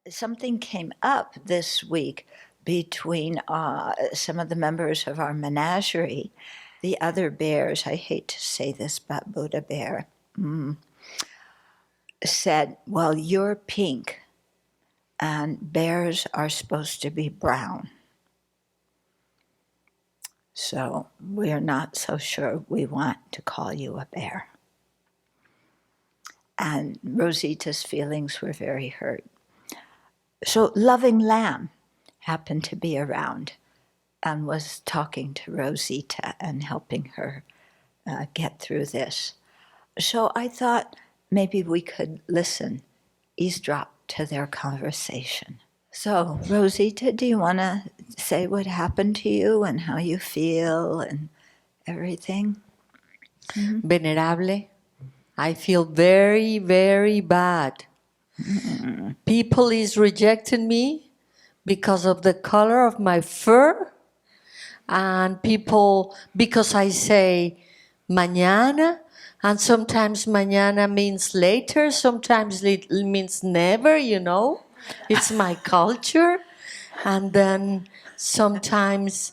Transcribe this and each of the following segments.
something came up this week between some of the members of our menagerie. The other bears, I hate to say this, but Buddha bear said, well, you're pink and bears are supposed to be brown. So we're not so sure we want to call you a bear. And Rosita's feelings were very hurt. So Loving Lamb happened to be around and was talking to Rosita and helping her get through this. So I thought maybe we could listen, eavesdrop to their conversation. So, Rosita, do you want to say what happened to you and how you feel and everything? Mm-hmm. Venerable, I feel very, very bad. Mm-hmm. People is rejecting me because of the color of my fur, and people, because I say mañana, and sometimes mañana means later, sometimes it means never, It's my culture. And then sometimes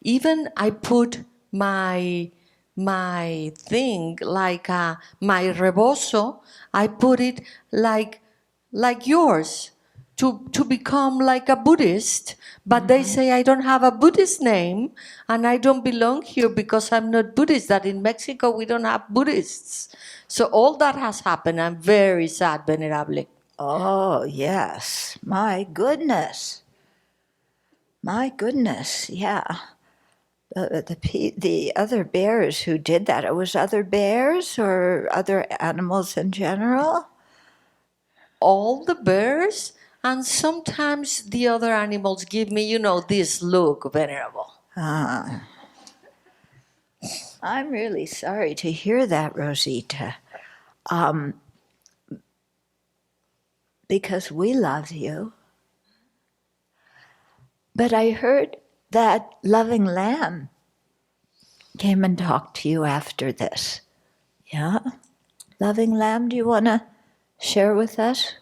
even I put my thing, like my rebozo, I put it like yours, to become like a Buddhist. But they say I don't have a Buddhist name and I don't belong here because I'm not Buddhist, that in Mexico we don't have Buddhists. So all that has happened. I'm very sad, Venerable. Oh, yes. My goodness. My goodness, yeah. The other bears who did that, it was other bears or other animals in general? All the bears, and sometimes the other animals give me, this look, Venerable. I'm really sorry to hear that, Rosita. Because we love you. But I heard that Loving Lamb came and talked to you after this. Yeah? Loving Lamb, do you want to share with us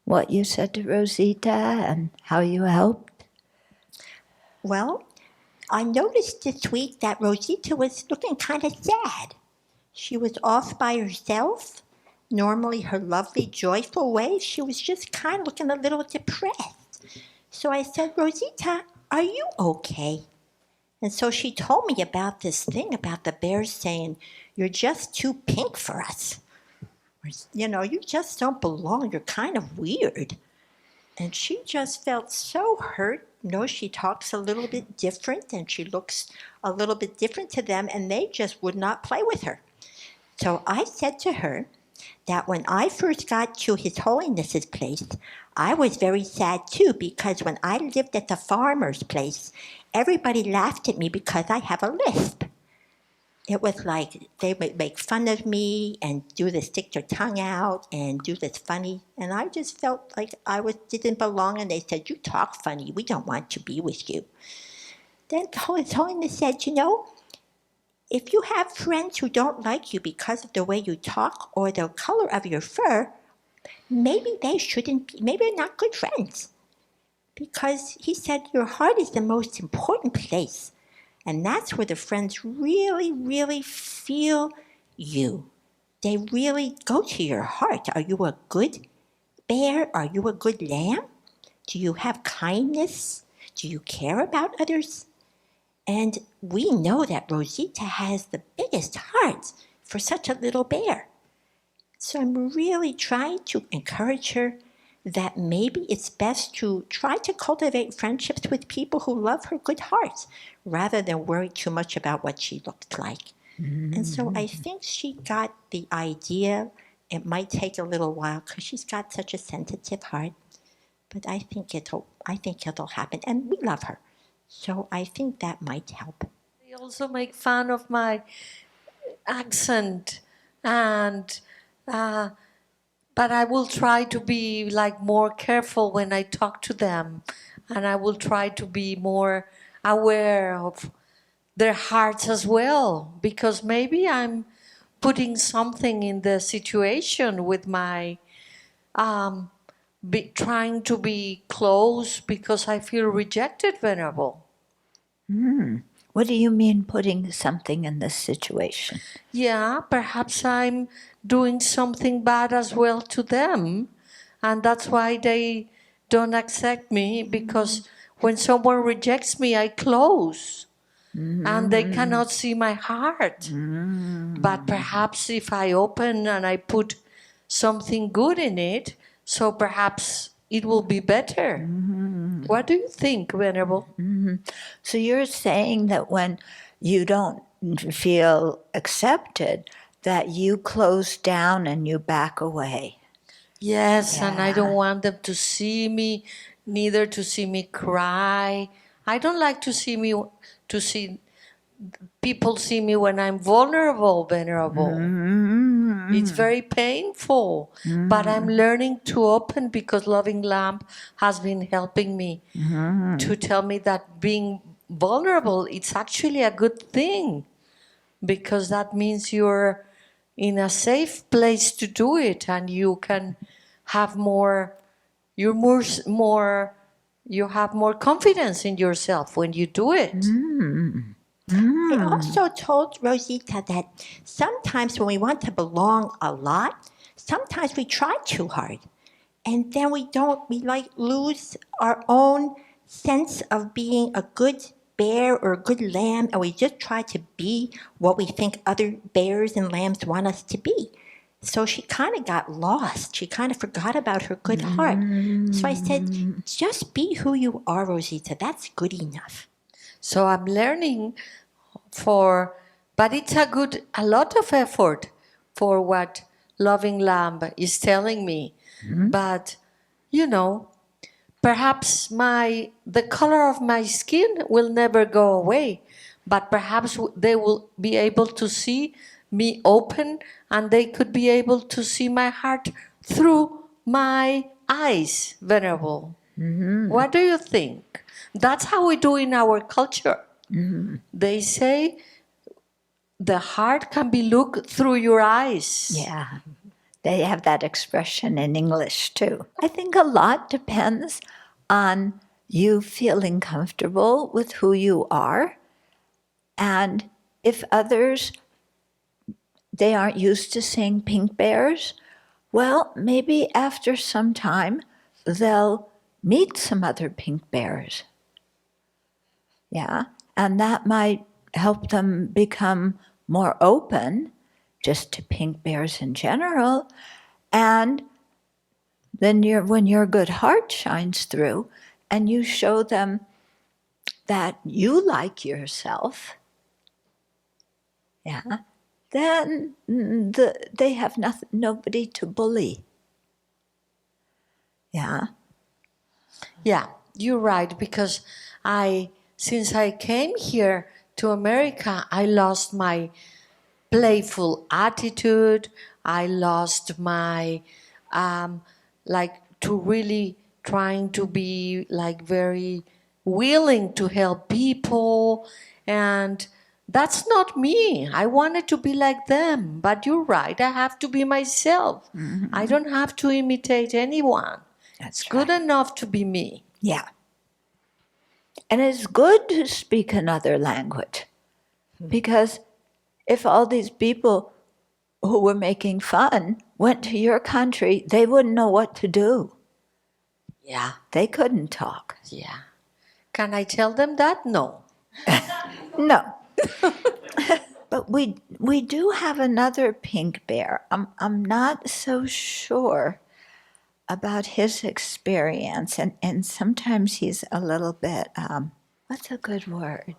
what you said to Rosita and how you helped? Well, I noticed this week that Rosita was looking kind of sad. She was off by herself. Normally her lovely, joyful way, she was just kind of looking a little depressed. So I said, Rosita, are you okay? And so she told me about this thing about the bears saying, you're just too pink for us. You just don't belong. You're kind of weird. And she just felt so hurt. She talks a little bit different and she looks a little bit different to them, and they just would not play with her. So I said to her that when I first got to His Holiness's place, I was very sad too, because when I lived at the farmer's place, everybody laughed at me because I have a lisp. It was like they would make fun of me and do this, stick their tongue out and do this funny. And I just felt like didn't belong. And they said, you talk funny. We don't want to be with you. Then His Holiness said, if you have friends who don't like you because of the way you talk or the color of your fur, maybe they're not good friends. Because he said, your heart is the most important place. And that's where the friends really, really feel you. They really go to your heart. Are you a good bear? Are you a good lamb? Do you have kindness? Do you care about others? And we know that Rosita has the biggest heart for such a little bear. So I'm really trying to encourage her that maybe it's best to try to cultivate friendships with people who love her good heart, rather than worry too much about what she looked like. Mm-hmm. And so I think she got the idea. It might take a little while because she's got such a sensitive heart, but I think it'll happen, and we love her. So I think that might help. They also make fun of my accent, and but I will try to be more careful when I talk to them, and I will try to be more aware of their hearts as well, because maybe I'm putting something in the situation with my trying to be close because I feel rejected, Venerable. What do you mean putting something in this situation? Yeah, perhaps I'm doing something bad as well to them, and that's why they don't accept me, because when someone rejects me, I close. And they cannot see my heart. But perhaps if I open and I put something good in it, so perhaps it will be better. What do you think, Venerable? So you're saying that when you don't feel accepted, that you close down and you back away. Yes, and I don't Yeah. want them to see me, neither to see me cry. I don't like to see people see me when I'm vulnerable, Venerable. It's very painful, but I'm learning to open because Loving Lamp has been helping me to tell me that being vulnerable, it's actually a good thing, because that means you're in a safe place to do it, and you can have you have more confidence in yourself when you do it. I also told Rosita that sometimes when we want to belong a lot, sometimes we try too hard. And then we lose our own sense of being a good bear or a good lamb, and we just try to be what we think other bears and lambs want us to be. So she kind of got lost. She kind of forgot about her good heart. So I said, just be who you are, Rosita. That's good enough. So I'm learning but it's a lot of effort for what Loving Lamb is telling me. But, perhaps the color of my skin will never go away, but perhaps they will be able to see me open, and they could be able to see my heart through my eyes, Venerable. What do you think? That's how we do in our culture. They say the heart can be looked through your eyes. Yeah. They have that expression in English too. I think a lot depends on you feeling comfortable with who you are. And if others, they aren't used to seeing pink bears, well, maybe after some time they'll meet some other pink bears. Yeah. And that might help them become more open just to pink bears in general. And then when your good heart shines through and you show them that you like yourself, yeah, then they have nobody to bully. Yeah. Yeah, you're right, because since I came here to America, I lost my playful attitude. I lost my to really trying to be very willing to help people, and that's not me. I wanted to be like them, but you're right, I have to be myself. I don't have to imitate anyone. That's It's good enough to be me. Yeah. And it's good to speak another language, because if all these people who were making fun went to your country, they wouldn't know what to do. Yeah. They couldn't talk. Yeah. Can I tell them that? No. No. But we do have another pink bear. I'm not so sure about his experience, and sometimes he's a little bit what's a good word?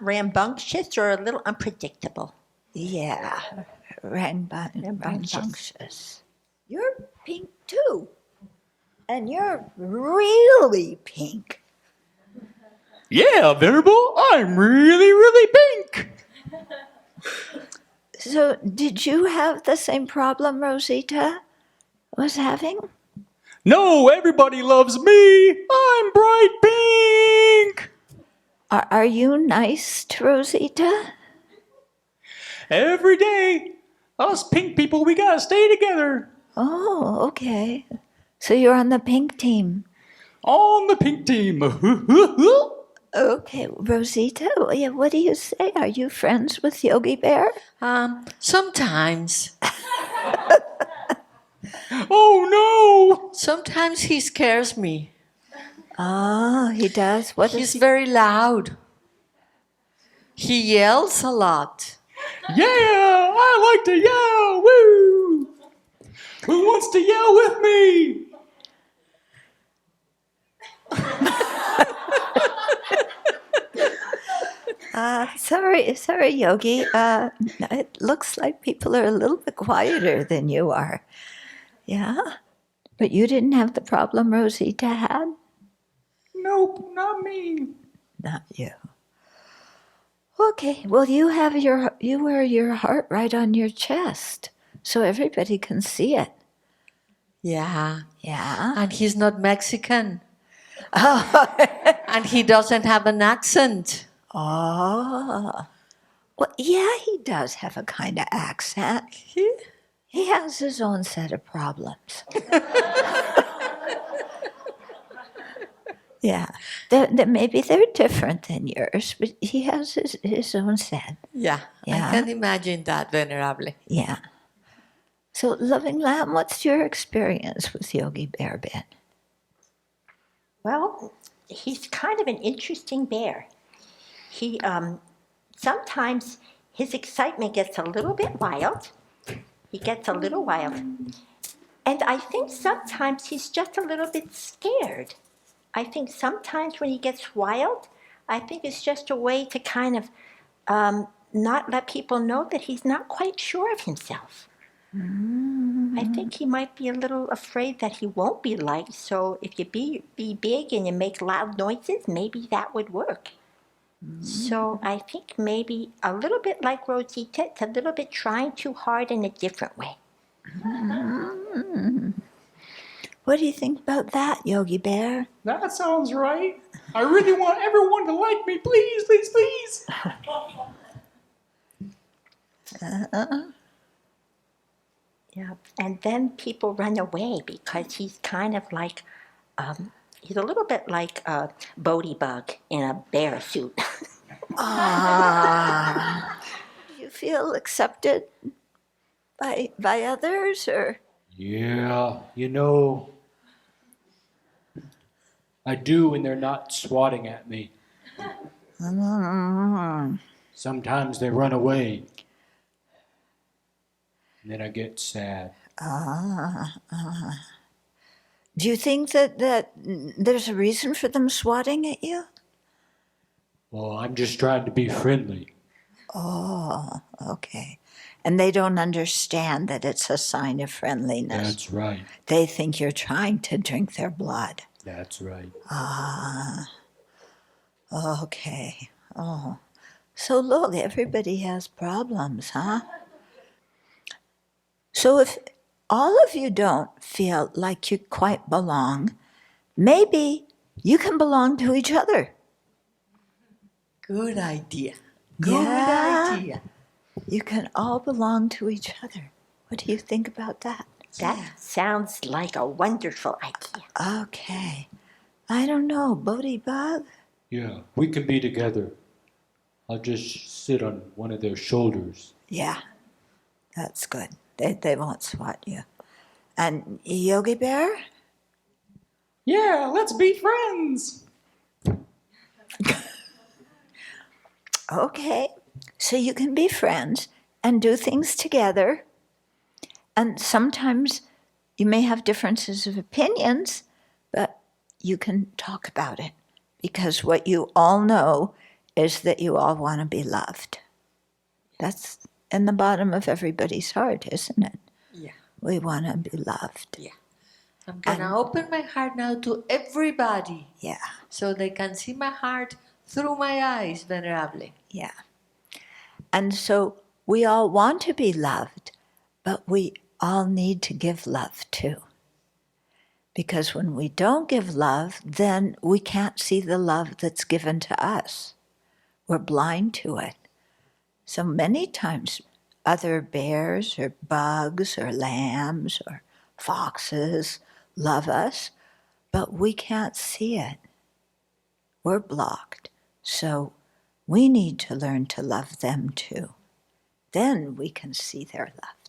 Rambunctious or a little unpredictable. Yeah, rambunctious. You're pink too, and you're really pink. Yeah, Venerable, I'm really, really pink. So, did you have the same problem Rosita was having? No, everybody loves me. I'm bright pink. Are you nice to Rosita? Every day, us pink people, we gotta stay together. Oh, okay. So you're on the pink team. On the pink team. Okay, Rosita, what do you say? Are you friends with Yogi Bear? Sometimes. Oh Sometimes he scares me. Oh, he does. What He's does he? very loud. He yells a lot. no! Yeah, I like to yell. Woo! Who wants to yell with me? Sorry, Yogi. It looks like people are a little bit quieter than you are. Yeah, but you didn't have the problem Rosita had. Nope, not me. Not you. Okay, well you wear your heart right on your chest, so everybody can see it. Yeah. Yeah. And he's not Mexican. And he doesn't have an accent. Oh. Well, yeah, he does have a kind of accent. He has his own set of problems. Yeah, maybe they're different than yours, but he has his own set. Yeah. Yeah. I can imagine that, Venerable. Yeah. So, Loving Lamb, what's your experience with Yogi Bear been? Well, he's kind of an interesting bear. He sometimes his excitement gets a little bit wild. He gets a little wild. And I think sometimes he's just a little bit scared. I think sometimes when he gets wild, I think it's just a way to kind of not let people know that he's not quite sure of himself. I think he might be a little afraid that he won't be liked. So if you be big and you make loud noises, maybe that would work. So I think maybe a little bit like Rosita, it's a little bit trying too hard in a different way. What do you think about that, Yogi Bear? That sounds right. I really want everyone to like me. Please, please, please. Yeah, and then people run away because he's kind of like, he's a little bit like a Bodie bug in a bear suit. Do you feel accepted by others, or? Yeah, I do when they're not swatting at me. Sometimes they run away. And then I get sad. Do you think that there's a reason for them swatting at you? Well, I'm just trying to be friendly. Oh, okay. And they don't understand that it's a sign of friendliness. That's right. They think you're trying to drink their blood. That's right. Okay. Oh. So look, everybody has problems, huh? So if all of you don't feel like you quite belong, maybe you can belong to each other. Good idea. Yeah. Idea. You can all belong to each other. What do you think about that? That sounds like a wonderful idea. Okay. I don't know, Bodie Bug? Yeah, we can be together. I'll just sit on one of their shoulders. Yeah, that's good. They won't swat you. And Yogi Bear? Yeah, let's be friends. Okay. So you can be friends and do things together. And sometimes you may have differences of opinions, but you can talk about it. Because what you all know is that you all want to be loved. That's in the bottom of everybody's heart, isn't it? Yeah. We want to be loved. Yeah. I'm going to open my heart now to everybody. Yeah. So they can see my heart through my eyes, Venerable. Yeah. And so we all want to be loved, but we all need to give love too. Because when we don't give love, then we can't see the love that's given to us. We're blind to it. So many times other bears or bugs or lambs or foxes love us, but we can't see it. We're blocked. So we need to learn to love them too. Then we can see their love.